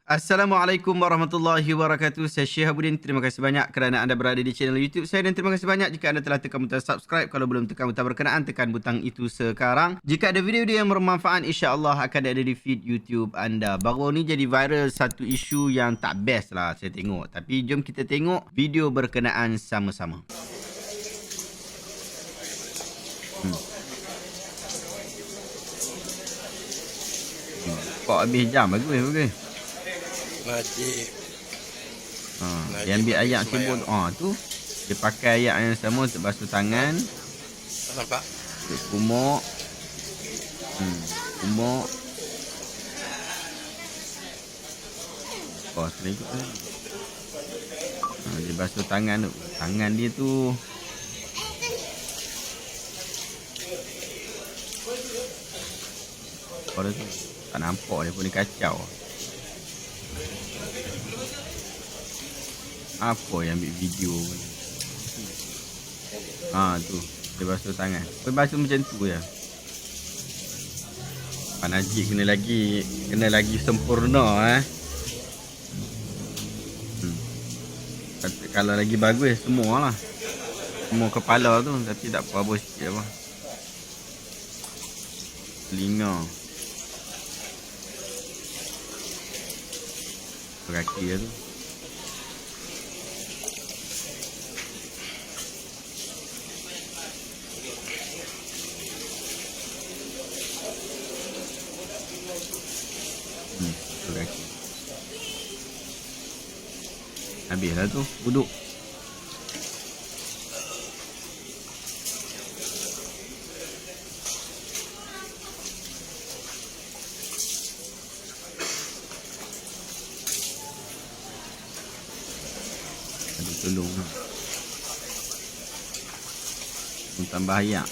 Assalamualaikum warahmatullahi wabarakatuh. Saya Syekh Habudin. Terima kasih banyak kerana anda berada di channel YouTube saya dan terima kasih banyak jika anda telah tekan butang subscribe. Kalau belum tekan butang berkenaan, tekan butang itu sekarang. Jika ada video-video yang bermanfaat, insya-Allah akan ada di feed YouTube anda. Baru ni jadi viral satu isu yang tak best lah saya tengok. Tapi jom kita tengok video berkenaan sama-sama. Kok habis jam bagus. Najib. Dia ambil ayat sibuk tu. Dia pakai ayat yang sama untuk basuh tangan. Nampak? Untuk kumuk. Kumuk. Selingkuh tu. Dia basuh tangan tu. Tangan dia tu. Dia tu. Tak nampak dia pun ni kacau. Apa yang ambil video ni? Tu. Dia basuh tangan. Dia basuh macam tu je. Pak Najib kena lagi sempurna Kalau lagi bagus semua lah. Semua kepala tu. Tapi tak apa sikit apa. Telinga. Kaki dia tu. Kaki. Habislah tu duduk. Tolong lah. Tambah ayat.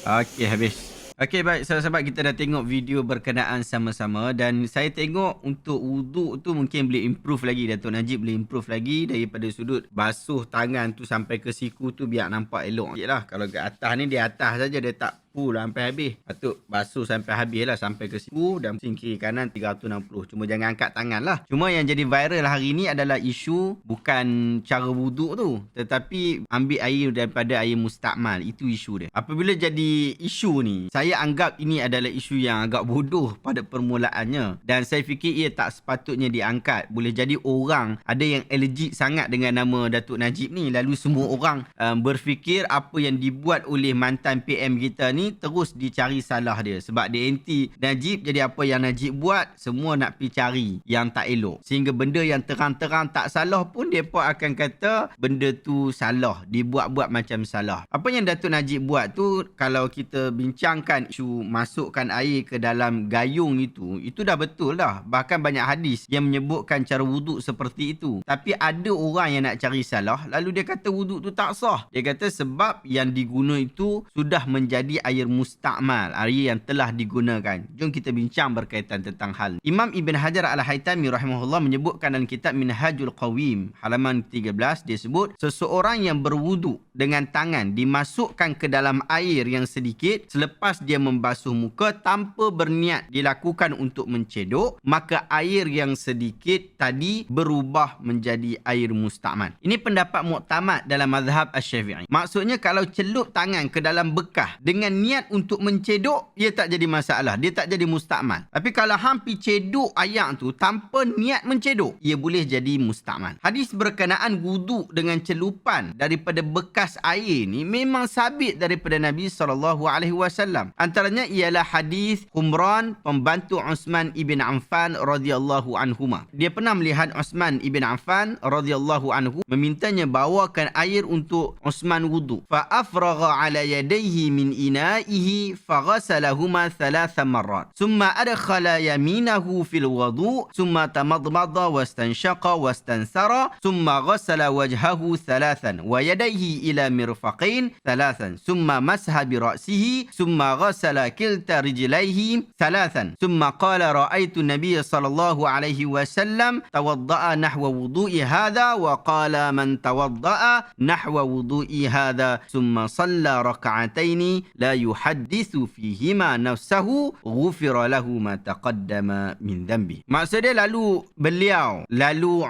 Okey, habis. Okey, baik sahabat-sahabat, kita dah tengok video berkenaan sama-sama dan saya tengok untuk wuduk tu mungkin boleh improve lagi. Datuk Najib boleh improve lagi daripada sudut basuh tangan tu sampai ke siku tu biar nampak elok je lah. Kalau ke atas ni dia atas saja, dia tak full sampai habis. Patut basuh sampai habis lah, sampai ke siku dan pusing kiri kanan 360. Cuma jangan angkat tangan lah. Cuma yang jadi viral hari ni adalah isu bukan cara wuduk tu, tetapi ambil air daripada air mustakmal. Itu isu dia. Apabila jadi isu ni, saya anggap ini adalah isu yang agak bodoh pada permulaannya dan saya fikir ia tak sepatutnya diangkat. Boleh jadi orang ada yang allergic sangat dengan nama Datuk Najib ni, lalu semua orang berfikir apa yang dibuat oleh mantan PM kita ni terus dicari salah dia sebab dia anti Najib. Jadi apa yang Najib buat semua nak pergi cari yang tak elok, sehingga benda yang terang-terang tak salah pun depa akan kata benda tu salah, dibuat-buat macam salah. Apa yang Datuk Najib buat tu, kalau kita bincangkan isu masukkan air ke dalam gayung itu dah betul dah. Bahkan banyak hadis yang menyebutkan cara wuduk seperti itu. Tapi ada orang yang nak cari salah lalu dia kata wuduk tu tak sah. Dia kata sebab yang diguna itu sudah menjadi air mustakmal, air yang telah digunakan. Jom kita bincang berkaitan tentang hal. Imam Ibn Hajar Al-Haytami rahimahullah menyebutkan dalam kitab Minhajul Qawim halaman 13, dia sebut seseorang yang berwuduk dengan tangan dimasukkan ke dalam air yang sedikit selepas dia membasuh muka tanpa berniat dilakukan untuk mencedok, maka air yang sedikit tadi berubah menjadi air mustakmal. Ini pendapat muktamad dalam mazhab Asy-Syafi'i. Maksudnya kalau celup tangan ke dalam bekas dengan niat untuk mencedok, ia tak jadi masalah, dia tak jadi mustakmal. Tapi kalau hampir cedok air tu tanpa niat mencedok, ia boleh jadi mustakmal. Hadis berkenaan wuduk dengan celupan daripada bekas air ni memang sabit daripada Nabi SAW. Antaranya ialah hadis Humran, pembantu Uthman ibn Affan radhiyallahu anhuma. Dia pernah melihat Uthman ibn Affan radhiyallahu anhu memintanya bawakan air untuk Uthman wuduk. Fa afragha ala yadayhi min inaihi faghasalahuma 3 marrat. Thumma adkhala yaminahu fil wudu, thumma tamadmada wastanshaqa wastansara, thumma ghassala wajhahu 3 wa yadayhi ila mirfaqain 3, thumma masha bi ra'sihi, thumma ghassala kilta rijlaihi 3, thumma qala ra'aitu nabiyya sallallahu alaihi wasallam tawadda'a nahwa wudu'i hadha wa qala man tawadda'a nahwa wudu'i hadha thumma shalla rak'ataini la yuhaddithu fihima nafsahu ghufira lahu ma taqaddama min dhanbi. Maksud dia lalu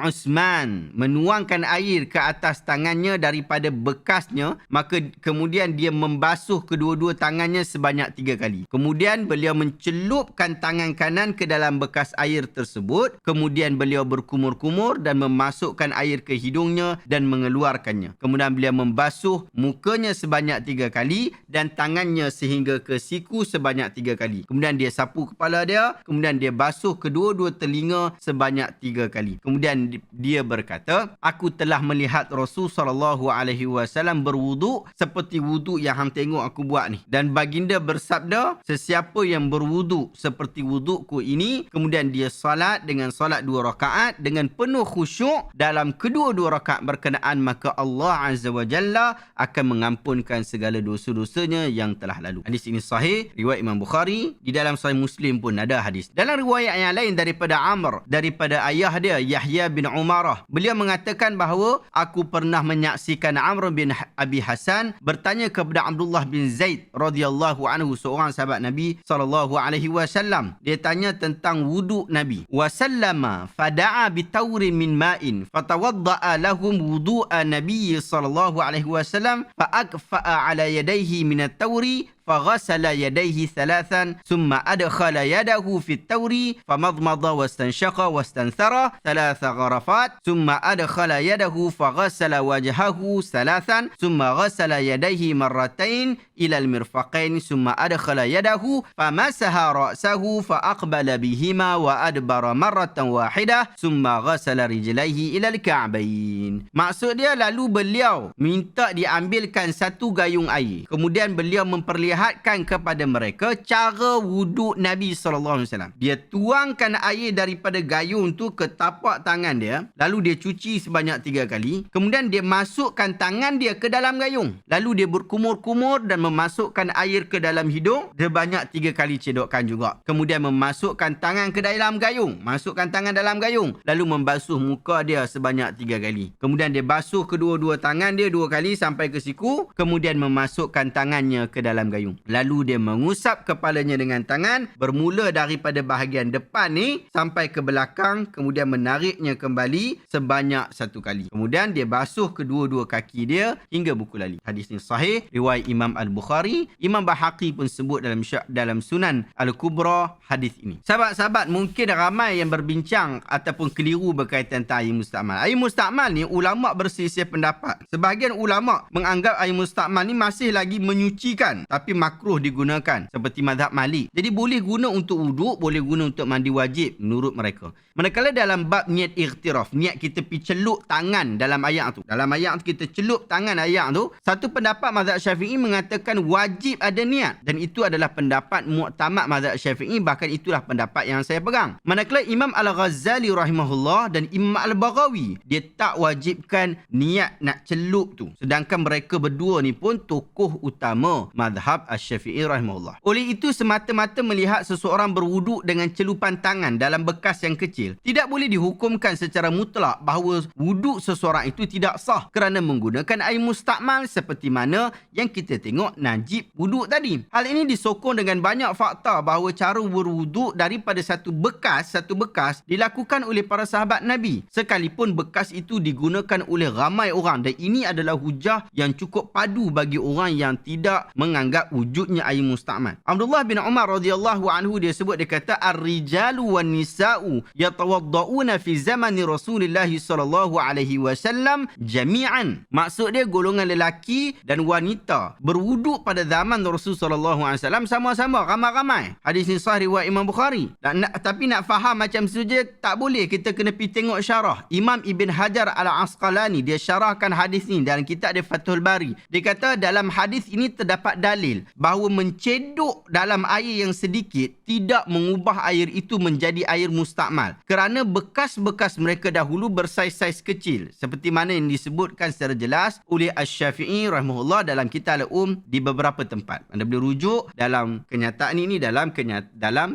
Uthman menuangkan air ke atas tangannya daripada bekasnya, maka kemudian dia membasuh kedua-dua tangannya sebanyak 3 kali. Kemudian beliau mencelupkan tangan kanan ke dalam bekas air tersebut, kemudian beliau berkumur-kumur dan memasukkan air ke hidungnya dan mengeluarkannya. Kemudian beliau membasuh mukanya sebanyak 3 kali dan tangannya sehingga ke siku sebanyak 3 kali. Kemudian dia sapu kepala dia, kemudian dia basuh kedua-dua telinga sebanyak 3 kali. Kemudian dia berkata, aku telah melihat Rasul SAW berwuduk seperti wuduk yang hang tengok aku buat ni. Dan baginda bersabda, sesiapa yang berwuduk seperti wudukku ini, kemudian dia salat dengan salat 2 rakaat dengan penuh khusyuk dalam kedua-dua rakaat berkenaan, maka Allah Azza wa Jalla akan mengampunkan segala dosa-dosanya yang telah lalu. Hadis ini sahih, riwayat Imam Bukhari. Di dalam Sahih Muslim pun ada hadis. Dalam riwayat yang lain daripada Amr, daripada ayah dia Yahya bin Umarah, beliau mengatakan bahawa aku pernah menyaksikan Amr bin Abi Hasan bertanya kepada Abdullah bin Zaid radhiyallahu anhu, seorang sahabat Nabi SAW. Dia tanya tentang wuduk Nabi. Wasallama fada'a bitawrin min ma'in fatawadda'a lahum wudu'a Nabi SAW fa'akfa'a ala yadayhi min at-tawri فغسل يديه 3 ثم أدخل يده في التور فمضمض واستنشق واستنثر 3 غرفات ثم أدخل يده فغسل وجهه 3 ثم غسل يديه مرتين إلى المرفقين ثم أدخل يده فمسح رأسه فأقبل بهما وأدبر مرة واحدة ثم غسل رجليه إلى الكعبين. Maksud dia, lalu beliau minta diambilkan 1 gayung air, kemudian beliau memperlihatkan kepada mereka cara wuduk Nabi SAW. Dia tuangkan air daripada gayung tu ke tapak tangan dia, lalu dia cuci sebanyak 3 kali, kemudian dia masukkan tangan dia ke dalam gayung, lalu dia berkumur-kumur dan memasukkan air ke dalam hidung sebanyak 3 kali cedokkan juga, kemudian memasukkan tangan ke dalam gayung, masukkan tangan dalam gayung, lalu membasuh muka dia sebanyak 3 kali, kemudian dia basuh kedua-dua tangan dia 2 kali sampai ke siku, kemudian memasukkan tangannya ke dalam gayung. Lalu dia mengusap kepalanya dengan tangan, bermula daripada bahagian depan ni sampai ke belakang, kemudian menariknya kembali sebanyak 1 kali. Kemudian dia basuh kedua-dua kaki dia hingga buku lali. Hadis ini sahih, riwayat Imam Al-Bukhari. Imam Bahaqi pun sebut dalam Sunan Al-Kubra hadis ini. Sahabat-sahabat, mungkin ramai yang berbincang ataupun keliru berkaitan tentang air mustakmal. Air mustakmal ni ulama berselisih pendapat. Sebahagian ulama menganggap air mustakmal ni masih lagi menyucikan, tapi makruh digunakan seperti mazhab Malik. Jadi boleh guna untuk wuduk, boleh guna untuk mandi wajib menurut mereka. Manakala dalam bab niat ightiraf, niat kita pergi celup tangan dalam ayat tu. Dalam ayat tu kita celup tangan ayat tu, satu pendapat mazhab Syafi'i mengatakan wajib ada niat, dan itu adalah pendapat muktamad mazhab Syafi'i, bahkan itulah pendapat yang saya pegang. Manakala Imam Al-Ghazali rahimahullah dan Imam Al-Baghawi, dia tak wajibkan niat nak celup tu. Sedangkan mereka berdua ni pun tokoh utama mazhab Asy-Syafi'i rahimahullah. Oleh itu, semata-mata melihat seseorang berwuduk dengan celupan tangan dalam bekas yang kecil, tidak boleh dihukumkan secara mutlak bahawa wuduk seseorang itu tidak sah kerana menggunakan air mustakmal seperti mana yang kita tengok Najib wuduk tadi. Hal ini disokong dengan banyak fakta bahawa cara berwuduk daripada satu bekas dilakukan oleh para sahabat Nabi, sekalipun bekas itu digunakan oleh ramai orang, dan ini adalah hujah yang cukup padu bagi orang yang tidak menganggap wujudnya air mustakmal. Abdullah bin Umar radhiyallahu anhu dia sebut, dia kata ar-rijalu wan nisa'u yatawaddauna fi zamani Rasulullah sallallahu alaihi wasallam jami'an. Maksud dia golongan lelaki dan wanita berwuduk pada zaman Rasul sallallahu alaihi wasallam sama-sama, ramai-ramai. Hadis ini sahih riwayat Imam Bukhari. Tapi nak faham macam saja tak boleh, kita kena pergi tengok syarah. Imam Ibn Hajar Al-Asqalani dia syarahkan hadis ini dalam kitab dia Fathul Bari. Dia kata dalam hadis ini terdapat dalil bahawa mencedok dalam air yang sedikit tidak mengubah air itu menjadi air mustakmal. Kerana bekas-bekas mereka dahulu bersaiz-saiz kecil. Seperti mana yang disebutkan secara jelas oleh Asy-Syafi'i rahimahullah dalam Kitab Al-Um di beberapa tempat. Anda boleh rujuk dalam kenyataan ini dalam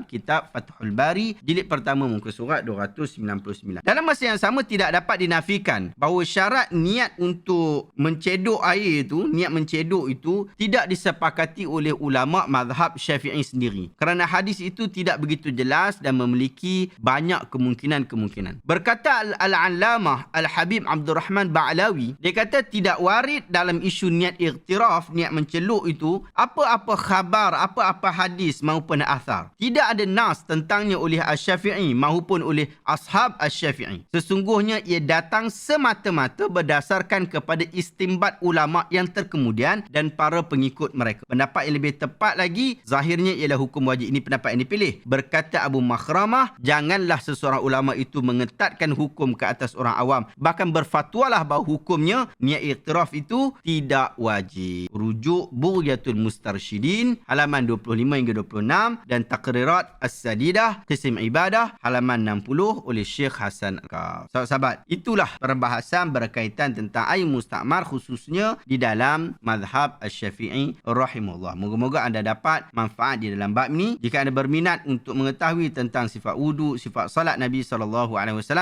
kitab Fathul Bari jilid pertama muka surat 299. Dalam masa yang sama tidak dapat dinafikan bahawa syarat niat untuk mencedok air itu, niat mencedok itu tidak disepakati oleh ulama mazhab Syafi'i sendiri. Kerana hadis itu tidak begitu jelas dan memiliki banyak kemungkinan-kemungkinan. Berkata Al-Allamah Al-Habib Abdul Rahman Ba'alawi, dia kata tidak warid dalam isu niat ightiraf, niat menceluk itu, apa-apa khabar, apa-apa hadis maupun athar. Tidak ada nas tentangnya oleh Asy-Syafi'i maupun oleh ashab Asy-Syafi'i. Sesungguhnya ia datang semata-mata berdasarkan kepada istimbat ulama yang terkemudian dan para pengikut mereka. Pendapat yang lebih tepat lagi, zahirnya ialah hukum wajib. Ini pendapat yang dipilih. Berkata Abu Makhramah, janganlah seseorang ulama itu mengetatkan hukum ke atas orang awam. Bahkan berfatwalah bahawa hukumnya niat iktiraf itu tidak wajib. Rujuk Bughyatul Mustarsyidin halaman 25 hingga 26 dan Taqrirat As-Sadidah Qism Ibadah halaman 60 oleh Syekh Hasan Al-Qaf. Sahabat-sahabat, itulah perbahasan berkaitan tentang air mustakmal khususnya di dalam mazhab Asy-Syafi'i rahimahullah. Moga-moga anda dapat manfaat di dalam bab ini. Jika anda berminat untuk mengetahui tentang sifat wudu, sifat salat Nabi SAW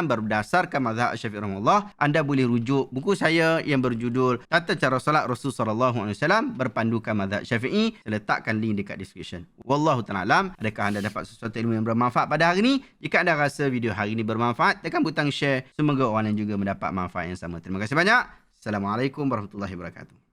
berdasarkan mazhab Asy-Syafi'i rahimahullah, anda boleh rujuk buku saya yang berjudul Tata Cara Salat Rasul SAW berpandukan mazhab Syafi'i. Saya letakkan link dekat description. Wallahu ta'ala alam. Adakah anda dapat sesuatu ilmu yang bermanfaat pada hari ini? Jika anda rasa video hari ini bermanfaat, tekan butang share. Semoga orang lain juga mendapat manfaat yang sama. Terima kasih banyak. Assalamualaikum warahmatullahi wabarakatuh.